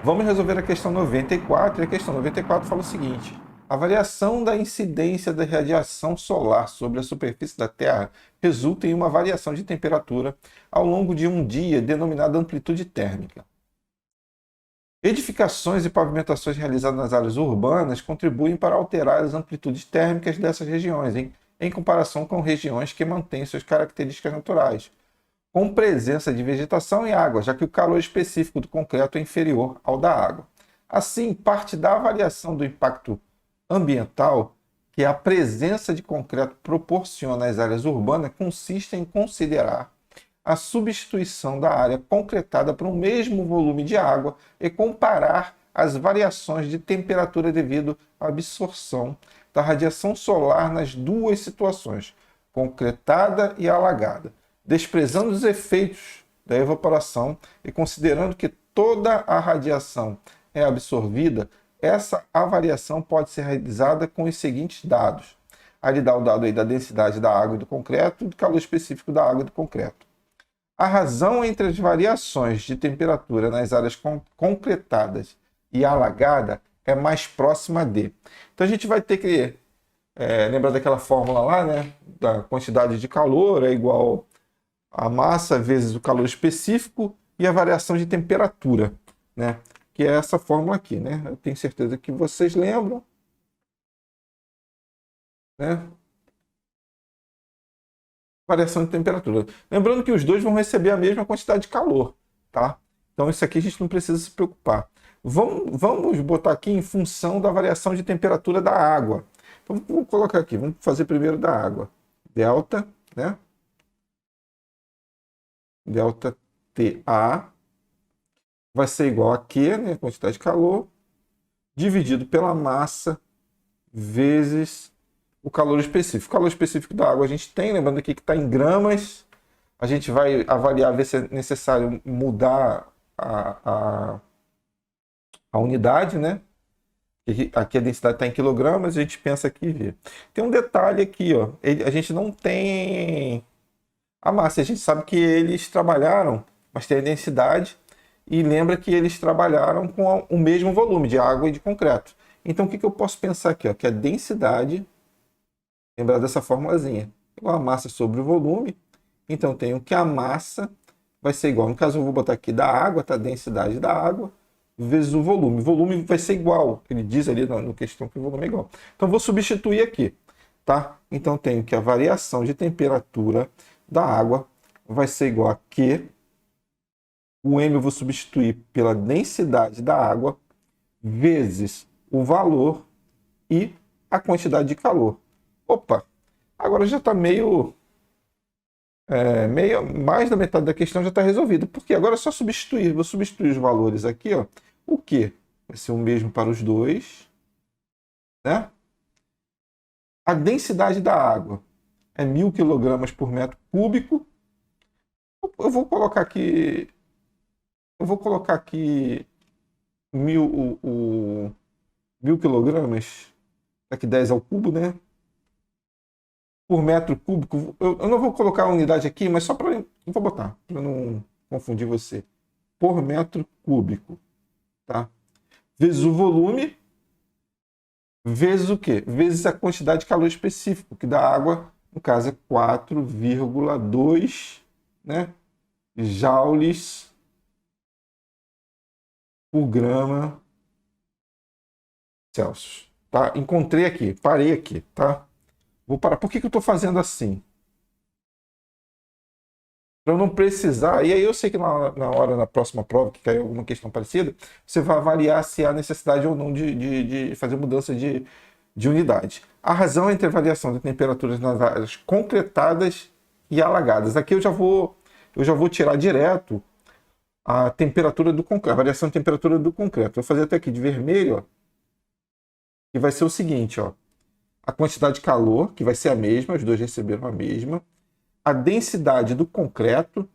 Vamos resolver a questão 94, e a questão 94 fala o seguinte: a variação da incidência da radiação solar sobre a superfície da Terra resulta em uma variação de temperatura ao longo de um dia, denominada amplitude térmica. Edificações e pavimentações realizadas nas áreas urbanas contribuem para alterar as amplitudes térmicas dessas regiões, em comparação com regiões que mantêm suas características naturais, com presença de vegetação e água, já que o calor específico do concreto é inferior ao da água. Assim, parte da avaliação do impacto ambiental que a presença de concreto proporciona às áreas urbanas consiste em considerar a substituição da área concretada por um mesmo volume de água e comparar as variações de temperatura devido à absorção da radiação solar nas duas situações, concretada e alagada, desprezando os efeitos da evaporação e considerando que toda a radiação é absorvida. Essa avaliação pode ser realizada com os seguintes dados. Aí ele dá o dado aí da densidade da água e do concreto e do calor específico da água e do concreto. A razão entre as variações de temperatura nas áreas concretadas e alagada é mais próxima de. Então a gente vai ter que lembrar daquela fórmula lá, né? Da quantidade de calor é igual a massa vezes o calor específico e a variação de temperatura, né? Que é essa fórmula aqui, né? Eu tenho certeza que vocês lembram, né? Variação de temperatura. Lembrando que os dois vão receber a mesma quantidade de calor, tá? Então isso aqui a gente não precisa se preocupar. Vamos botar aqui em função da variação de temperatura da água. Então vamos colocar aqui, vamos fazer primeiro da água. Delta, né? Delta TA vai ser igual a Q, né? Quantidade de calor, dividido pela massa vezes o calor específico. O calor específico da água a gente tem, lembrando aqui que está em gramas. A gente vai avaliar, ver se é necessário mudar a unidade, né? Aqui a densidade está em quilogramas, a gente pensa aqui. Tem um detalhe aqui, ó. A gente não tem a massa. A gente sabe que eles trabalharam, mas tem a densidade. E lembra que eles trabalharam com o mesmo volume de água e de concreto. Então o que eu posso pensar aqui? Ó? Que a densidade, lembrar dessa formulazinha, igual a massa sobre o volume. Então eu tenho que a massa vai ser igual, no caso eu vou botar aqui da água, tá? A densidade da água vezes o volume. O volume vai ser igual, ele diz ali no questão que o volume é igual. Então eu vou substituir aqui, tá? Então eu tenho que a variação de temperatura da água vai ser igual a Q. O M eu vou substituir pela densidade da água vezes o valor e a quantidade de calor. Opa, agora já está meio mais da metade da questão já está resolvida, porque agora é só substituir. Vou substituir os valores aqui, ó. O Q vai ser o mesmo para os dois, né? A densidade da água é 1.000 kg por metro cúbico. Eu vou colocar aqui 1.000 kg, aqui 10 ao cubo, né? Por metro cúbico. Eu não vou colocar a unidade aqui, mas só para... Vou botar, para não confundir você. Por metro cúbico, tá? Vezes o volume, vezes o quê? Vezes a quantidade de calor específico, que da água, no caso, é 4,2, né? Joules por grama Celsius, tá? Encontrei aqui, parei aqui, tá? Vou parar. Por que eu estou fazendo assim? Para eu não precisar. E aí eu sei que na próxima prova, que caiu alguma questão parecida, você vai avaliar se há necessidade ou não de fazer mudança de unidade. A razão entre a variação de temperaturas nas áreas concretadas e alagadas. Aqui eu já vou tirar direto a temperatura do concreto, a variação de temperatura do concreto. Vou fazer até aqui de vermelho, ó, que vai ser o seguinte, ó. A quantidade de calor, que vai ser a mesma, os dois receberam a mesma. A densidade do concreto,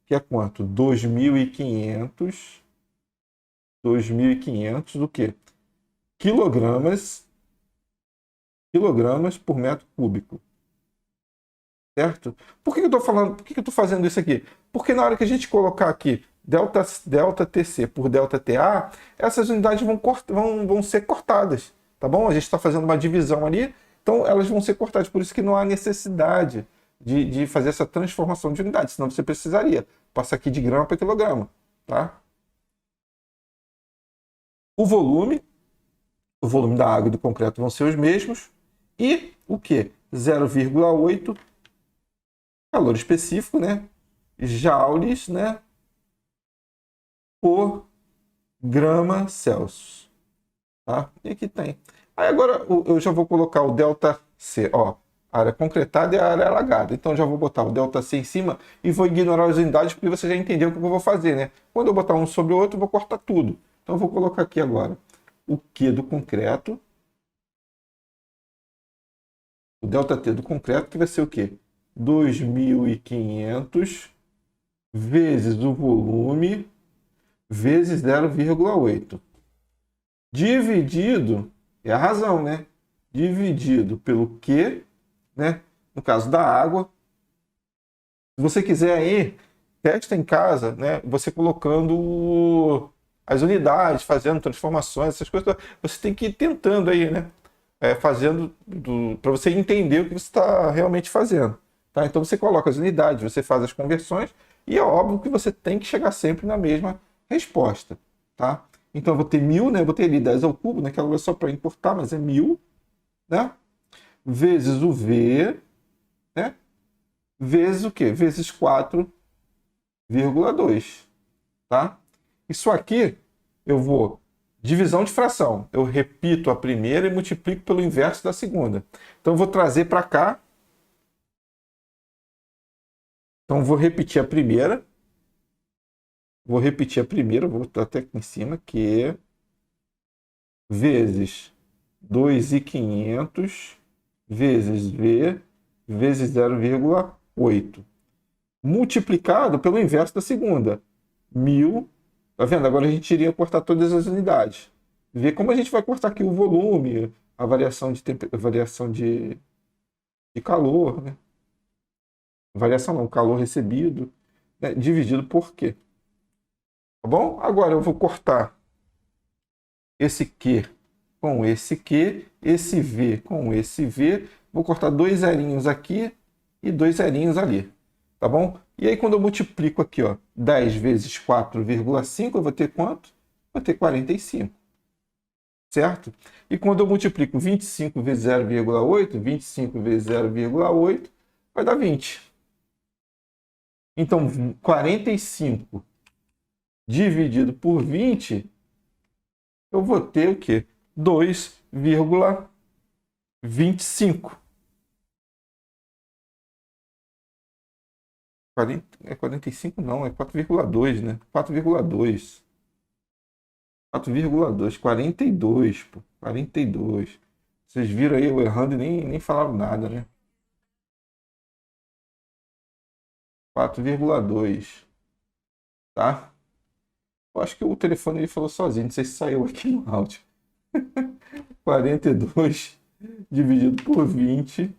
que é quanto? 2.500 do quê? Quilogramas por metro cúbico. Certo? Por que eu estou falando? Por que eu estou fazendo isso aqui? Porque na hora que a gente colocar aqui delta TC por delta TA, essas unidades vão ser cortadas, tá bom? A gente está fazendo uma divisão ali, então elas vão ser cortadas, por isso que não há necessidade de fazer essa transformação de unidade, senão você precisaria passar aqui de grama para quilograma, tá? O volume da água e do concreto vão ser os mesmos, e o que? 0,8 calor específico, né? Joules, né? Por grama Celsius, tá? E aqui tem. Aí agora eu já vou colocar o delta C, ó, área concretada e a área alagada. Então já vou botar o delta C em cima e vou ignorar as unidades porque você já entendeu o que eu vou fazer, né? Quando eu botar um sobre o outro, eu vou cortar tudo. Então eu vou colocar aqui agora o Q do concreto, o delta T do concreto, que vai ser o quê? 2.500 vezes o volume vezes 0,8. Dividido, é a razão, né? Dividido pelo Q, né? No caso da água. Se você quiser aí, testa em casa, né? Você colocando as unidades, fazendo transformações, essas coisas. Você tem que ir tentando aí, né? Fazendo para você entender o que você está realmente fazendo. Tá? Então você coloca as unidades, você faz as conversões e é óbvio que você tem que chegar sempre na mesma resposta. Tá? Então eu vou ter 1000, né? Eu vou ter ali 10 ao cubo, né? Que é só para importar, mas é 1000, né? Vezes o V, né? Vezes o quê? Vezes 4,2. Tá? Isso aqui eu vou divisão de fração. Eu repito a primeira e multiplico pelo inverso da segunda. Então eu vou trazer para cá. Então vou repetir a primeira. Vou botar até aqui em cima, que é vezes 2.500 vezes V vezes 0,8. Multiplicado pelo inverso da segunda. 1000. Tá vendo? Agora a gente iria cortar todas as unidades. Ver como a gente vai cortar aqui o volume, a variação de calor, né? Variação não, calor recebido, né? Dividido por Q. Tá bom? Agora eu vou cortar esse Q com esse Q, esse V com esse V. Vou cortar 2 zerinhos aqui e 2 zerinhos ali. Tá bom? E aí quando eu multiplico aqui, ó, 10 vezes 4,5, eu vou ter quanto? Vou ter 45. Certo? E quando eu multiplico 25 vezes 0,8, 25 vezes 0,8, vai dar 20. Então, 45 dividido por 20, eu vou ter o quê? 2,25. 45 não, é 4,2, né? 4,2. 4,2, 42, pô. 42. Vocês viram aí eu errando e nem falaram nada, né? 4,2. Tá? Eu acho que o telefone ele falou sozinho, não sei se saiu aqui no áudio. 42 dividido por 20,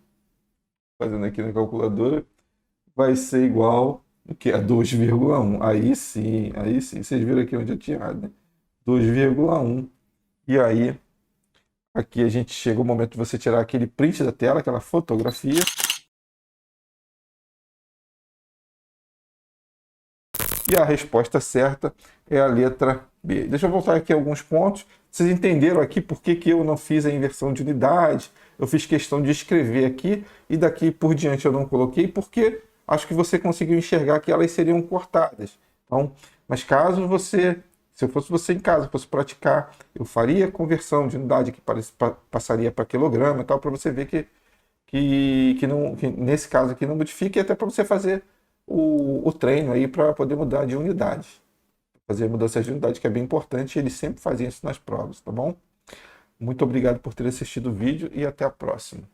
fazendo aqui na calculadora, vai ser igual o que? A 2,1. Aí sim. Vocês viram aqui onde eu tinha errado, né? 2,1. E aí, aqui a gente chega o momento de você tirar aquele print da tela, aquela fotografia. E a resposta certa é a letra B. Deixa eu voltar aqui a alguns pontos. Vocês entenderam aqui por que eu não fiz a inversão de unidade? Eu fiz questão de escrever aqui e daqui por diante eu não coloquei porque acho que você conseguiu enxergar que elas seriam cortadas. Então, mas caso você, se eu fosse você em casa, fosse praticar, eu faria a conversão de unidade que passaria para quilograma e tal, para você ver que nesse caso aqui não modifica e até para você fazer o treino aí para poder mudar de unidade. Fazer mudanças de unidade, que é bem importante, eles sempre fazem isso nas provas, tá bom? Muito obrigado por ter assistido o vídeo e até a próxima.